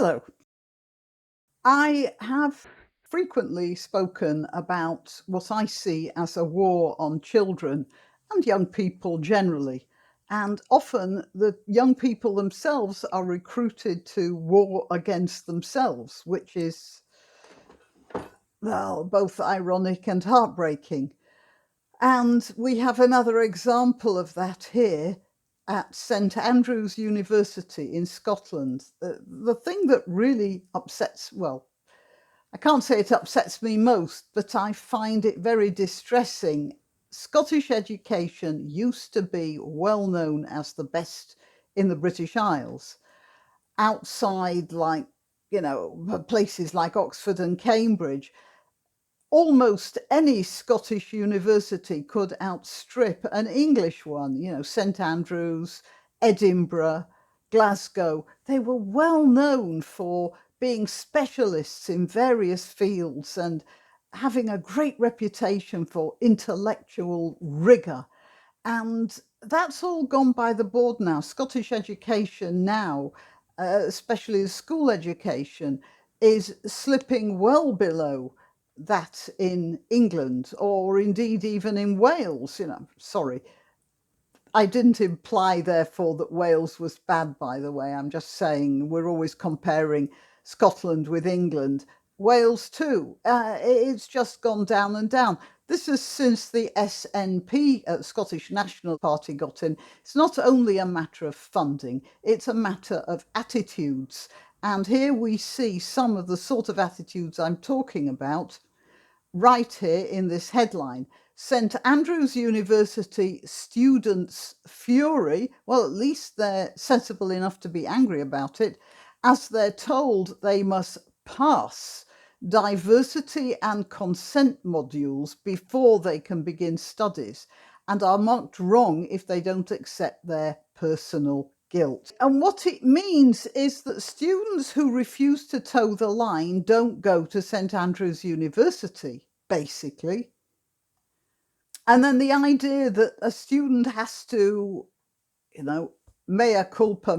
Hello. I have frequently spoken about what I see as a war on children and young people generally. And often the young people themselves are recruited to war against themselves, which is, well, both ironic and heartbreaking. And we have another example of that here at St Andrews University in Scotland. The thing that really upsets, well, I can't say it upsets me most, but I find it very distressing. Scottish education used to be well known as the best in the British Isles. Outside, like, places like Oxford and Cambridge, almost any Scottish university could outstrip an English one, St Andrews, Edinburgh, Glasgow. They were well known for being specialists in various fields and having a great reputation for intellectual rigour. And that's all gone by the board now. Scottish education now, especially the school education, is slipping well below that in England or indeed even in Wales. Sorry, I didn't imply therefore that Wales was bad, by the way. I'm just saying we're always comparing Scotland with England. Wales too, it's just gone down and down. This is since the SNP, Scottish National Party, got in. It's not only a matter of funding, it's a matter of attitudes. And here we see some of the sort of attitudes I'm talking about right here in this headline. St Andrews University students' fury, well, at least they're sensible enough to be angry about it, as they're told they must pass diversity and consent modules before they can begin studies, and are marked wrong if they don't accept their personal guilt. And what it means is that students who refuse to toe the line don't go to St Andrews University, basically. And then the idea that a student has to, mea culpa,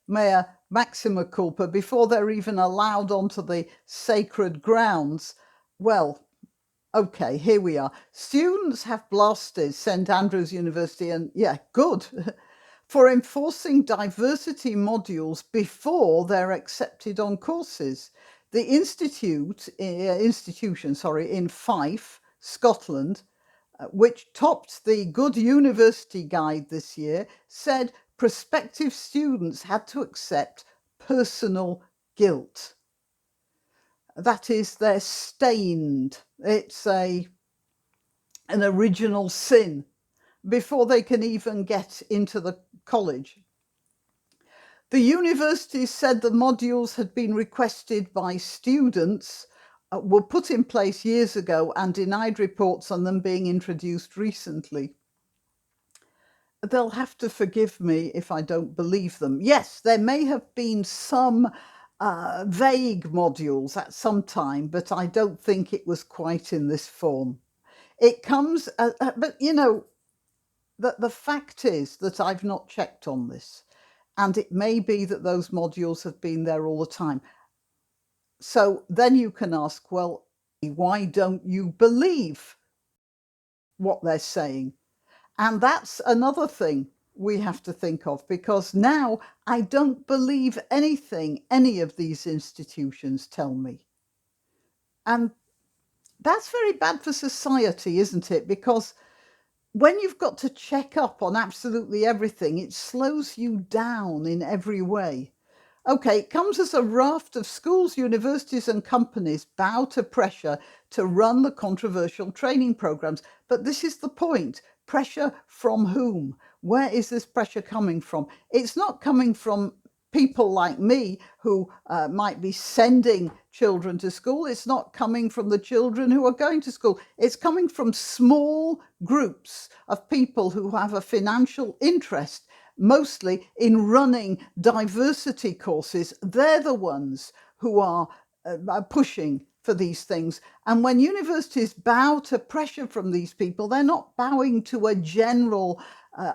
mea maxima culpa, before they're even allowed onto the sacred grounds. Well, okay, here we are. Students have blasted St Andrews University, and yeah, good, for enforcing diversity modules before they're accepted on courses. The institution in Fife, Scotland, which topped the Good University Guide this year, said prospective students had to accept personal guilt. That is, they're stained. It's an original sin before they can even get into the college. The university said the modules had been requested by students, were put in place years ago, and denied reports on them being introduced recently. They'll have to forgive me if I don't believe them. Yes, there may have been some vague modules at some time, but I don't think it was quite in this form. It comes, but the fact is that I've not checked on this, and it may be that those modules have been there all the time. So then you can ask, well, why don't you believe what they're saying? And that's another thing we have to think of, because now I don't believe anything any of these institutions tell me. And that's very bad for society, isn't it? Because when you've got to check up on absolutely everything, it slows you down in every way. Okay, it comes as a raft of schools, universities and companies bow to pressure to run the controversial training programs. But this is the point. Pressure from whom? Where is this pressure coming from? It's not coming from people like me who might be sending children to school. It's not coming from the children who are going to school. It's coming from small groups of people who have a financial interest, mostly in running diversity courses. They're the ones who are pushing for these things. And when universities bow to pressure from these people, they're not bowing to a general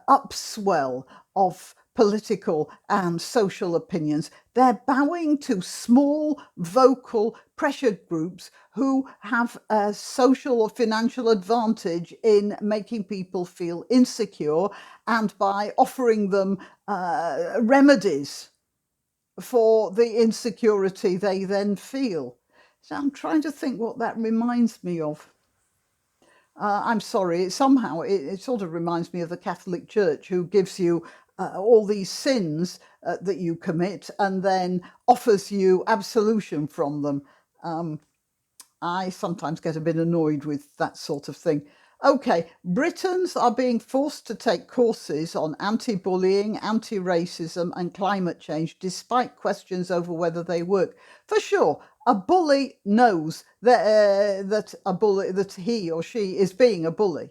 upswell of political and social opinions. They're bowing to small, vocal pressure groups who have a social or financial advantage in making people feel insecure, and by offering them remedies for the insecurity they then feel. So I'm trying to think what that reminds me of. I'm sorry, it sort of reminds me of the Catholic Church, who gives you all these sins that you commit and then offers you absolution from them. Um, I sometimes get a bit annoyed with that sort of thing. Okay, Britons are being forced to take courses on anti-bullying, anti-racism and climate change despite questions over whether they work. For sure, a bully knows that he or she is being a bully.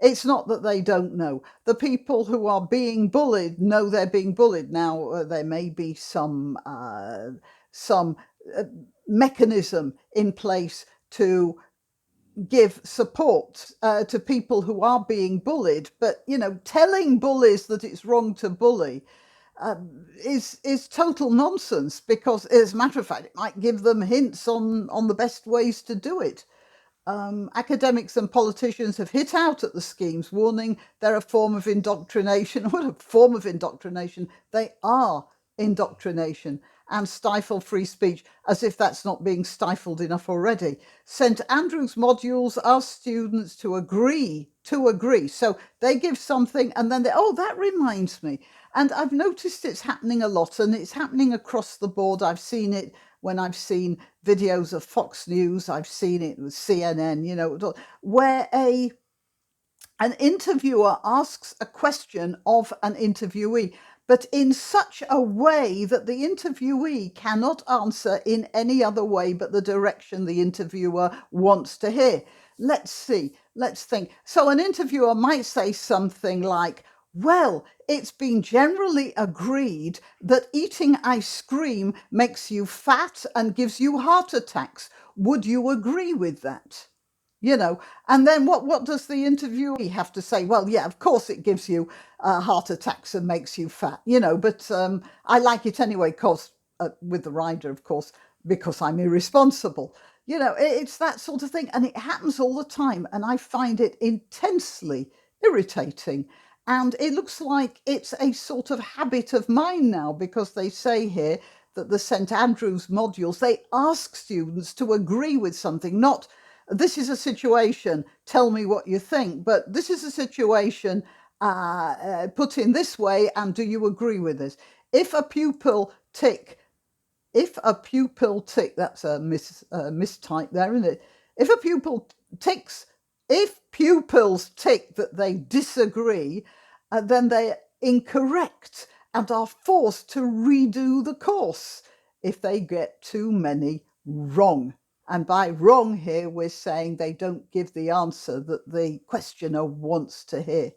It's not that they don't know. The people who are being bullied know they're being bullied. Now, there may be some mechanism in place to give support to people who are being bullied, but telling bullies that it's wrong to bully is total nonsense, because, as a matter of fact, it might give them hints on the best ways to do it. Academics and politicians have hit out at the schemes, warning they're a form of indoctrination. What a form of indoctrination! They are indoctrination, and stifle free speech, as if that's not being stifled enough already. St Andrews modules ask students to agree. So they give something and then oh, that reminds me. And I've noticed it's happening a lot, and it's happening across the board. I've seen it when I've seen videos of Fox News, I've seen it with CNN, where an interviewer asks a question of an interviewee, but in such a way that the interviewee cannot answer in any other way but the direction the interviewer wants to hear. Let's see, let's think. So an interviewer might say something like, well, it's been generally agreed that eating ice cream makes you fat and gives you heart attacks. Would you agree with that? And then what does the interviewee have to say? Well, yeah, of course it gives you heart attacks and makes you fat, but I like it anyway, because with the rider, of course, because I'm irresponsible. It's that sort of thing, and it happens all the time, and I find it intensely irritating. And it looks like it's a sort of habit of mine now, because they say here that the St Andrews modules, they ask students to agree with something, not this is a situation, tell me what you think, but this is a situation put in this way, and do you agree with this? If a pupil tick, that's a mistype there, isn't it? If pupils tick that they disagree, then they're incorrect and are forced to redo the course if they get too many wrong. And by wrong here, we're saying they don't give the answer that the questioner wants to hear.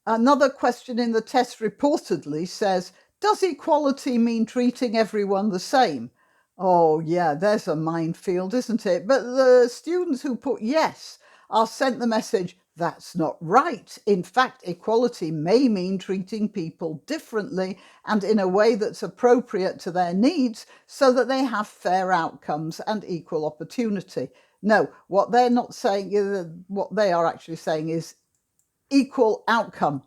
Another question in the test reportedly says, does equality mean treating everyone the same? Oh, yeah, there's a minefield, isn't it? But the students who put yes are sent the message, that's not right. In fact, equality may mean treating people differently and in a way that's appropriate to their needs, so that they have fair outcomes and equal opportunity. No, what they're not saying, what they are actually saying is equal outcome,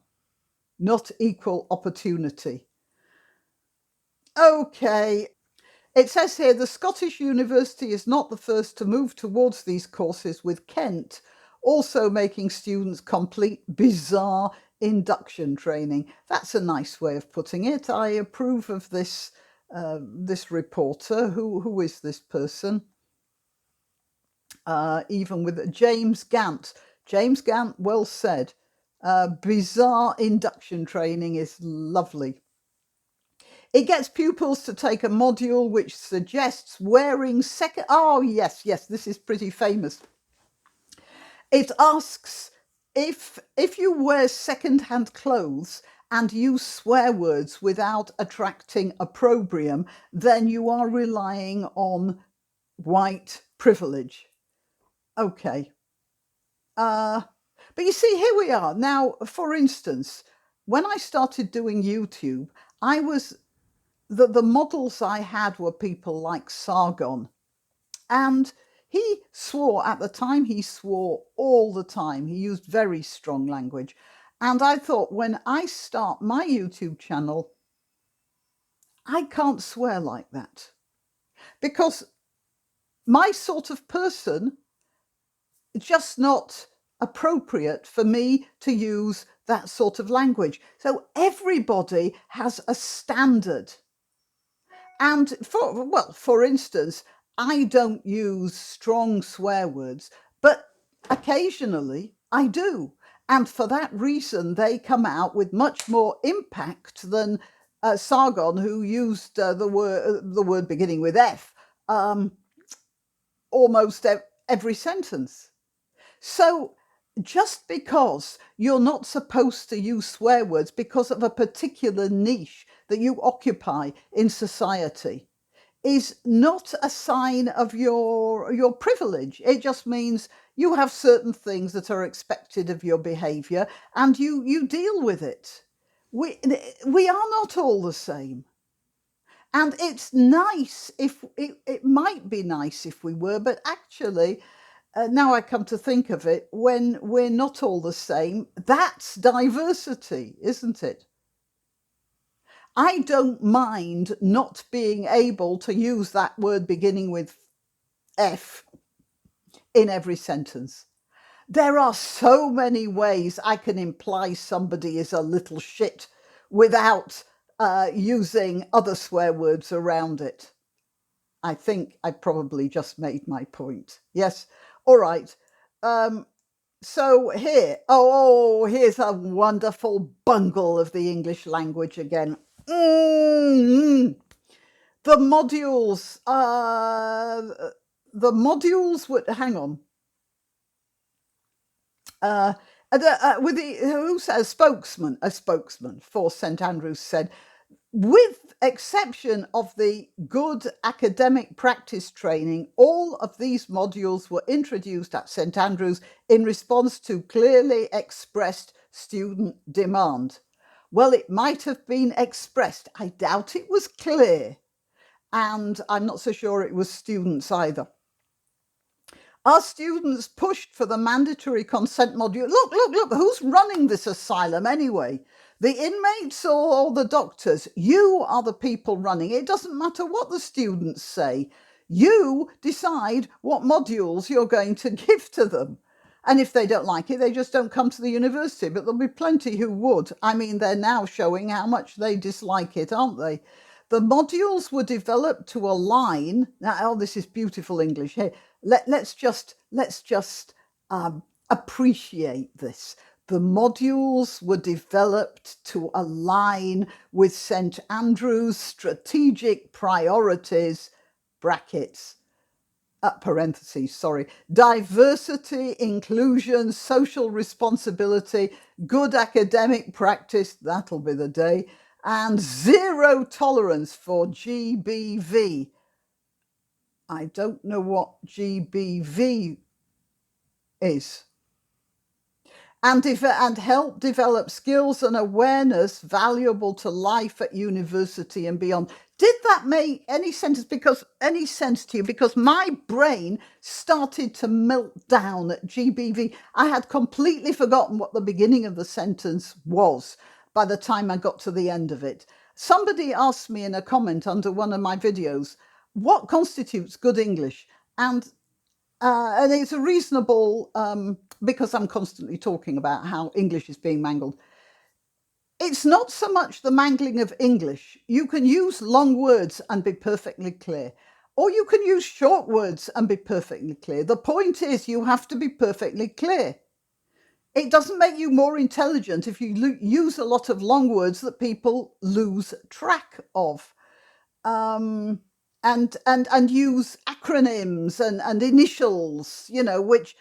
not equal opportunity. Okay. It says here, the Scottish University is not the first to move towards these courses, with Kent also making students complete bizarre induction training. That's a nice way of putting it. I approve of this reporter. Who is this person? Even with James Gant. James Gant, well said. Bizarre induction training is lovely. It gets pupils to take a module which suggests wearing oh, yes, this is pretty famous. It asks if you wear second-hand clothes and use swear words without attracting opprobrium, then you are relying on white privilege. Okay. But you see, here we are. Now, for instance, when I started doing YouTube, I was the models I had were people like Sargon. And he swore at the time, he swore all the time. He used very strong language. And I thought, when I start my YouTube channel, I can't swear like that, because my sort of person, it's just not appropriate for me to use that sort of language. So everybody has a standard. And for instance, I don't use strong swear words, but occasionally I do. And for that reason, they come out with much more impact than Sargon, who used the word beginning with F almost every sentence. So just because you're not supposed to use swear words because of a particular niche that you occupy in society is not a sign of your privilege. It just means you have certain things that are expected of your behavior, and you deal with it. We are not all the same. And it's nice if it might be nice if we were, but actually, now I come to think of it, when we're not all the same, that's diversity, isn't it? I don't mind not being able to use that word beginning with F in every sentence. There are so many ways I can imply somebody is a little shit without using other swear words around it. I think I probably just made my point. Yes. All right. So here, here's a wonderful bungle of the English language again. The modules, would, hang on. Who says a spokesman for St Andrews said, with exception of the good academic practice training, all of these modules were introduced at St Andrews in response to clearly expressed student demand. Well, it might have been expressed. I doubt it was clear. And I'm not so sure it was students either. Our students pushed for the mandatory consent module. Look, who's running this asylum anyway? The inmates or the doctors? You are the people running. It doesn't matter what the students say. You decide what modules you're going to give to them. And if they don't like it, they just don't come to the university. But there'll be plenty who would. I mean, they're now showing how much they dislike it, aren't they? The modules were developed to align. Now, this is beautiful English. Hey, let's just appreciate this. The modules were developed to align with St Andrews' strategic priorities, brackets, parentheses, sorry, diversity, inclusion, social responsibility, good academic practice, that'll be the day, and zero tolerance for GBV. I don't know what GBV is. And help develop skills and awareness valuable to life at university and beyond. Did that make any sense? To you? Because my brain started to melt down at GBV. I had completely forgotten what the beginning of the sentence was by the time I got to the end of it. Somebody asked me in a comment under one of my videos, what constitutes good English? And it's a reasonable, because I'm constantly talking about how English is being mangled. It's not so much the mangling of English. You can use long words and be perfectly clear, or you can use short words and be perfectly clear. The point is, you have to be perfectly clear. It doesn't make you more intelligent if you use a lot of long words that people lose track of. And use acronyms and initials, which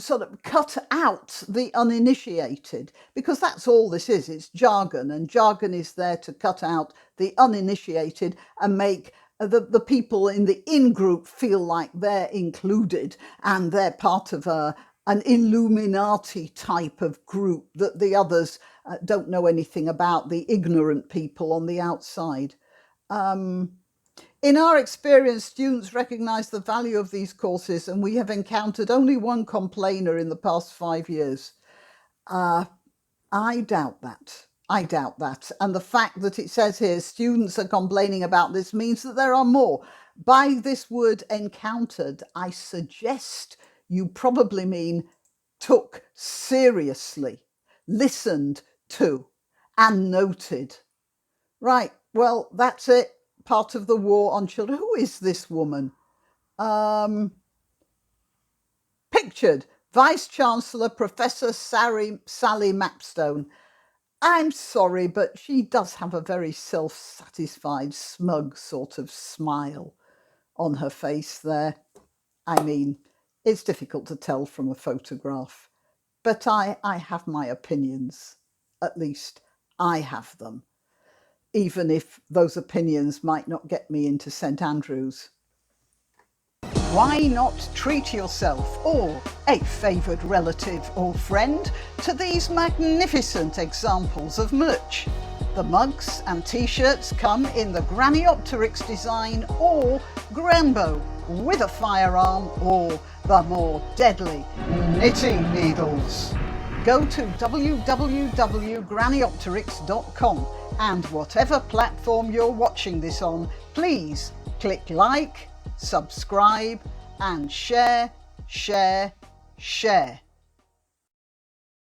sort of cut out the uninitiated, because that's all this is. It's jargon, and jargon is there to cut out the uninitiated and make the people in the in-group feel like they're included and they're part of a an Illuminati type of group that the others don't know anything about, the ignorant people on the outside. In our experience, students recognise the value of these courses, and we have encountered only one complainer in the past 5 years. I doubt that. I doubt that. And the fact that it says here students are complaining about this means that there are more. By this word encountered, I suggest you probably mean took seriously, listened to, and noted. Right, well, that's it. Part of the war on children. Who is this woman? Pictured, Vice-Chancellor Professor Sally Mapstone. I'm sorry, but she does have a very self-satisfied, smug sort of smile on her face there. I mean, it's difficult to tell from a photograph, but I have my opinions. At least I have them, even if those opinions might not get me into St Andrews. Why not treat yourself or a favoured relative or friend to these magnificent examples of merch? The mugs and t-shirts come in the Graniopteryx design or Grambo with a firearm or the more deadly knitting needles. Go to www.graniopteryx.com and whatever platform you're watching this on, please click like, subscribe and share, share, share.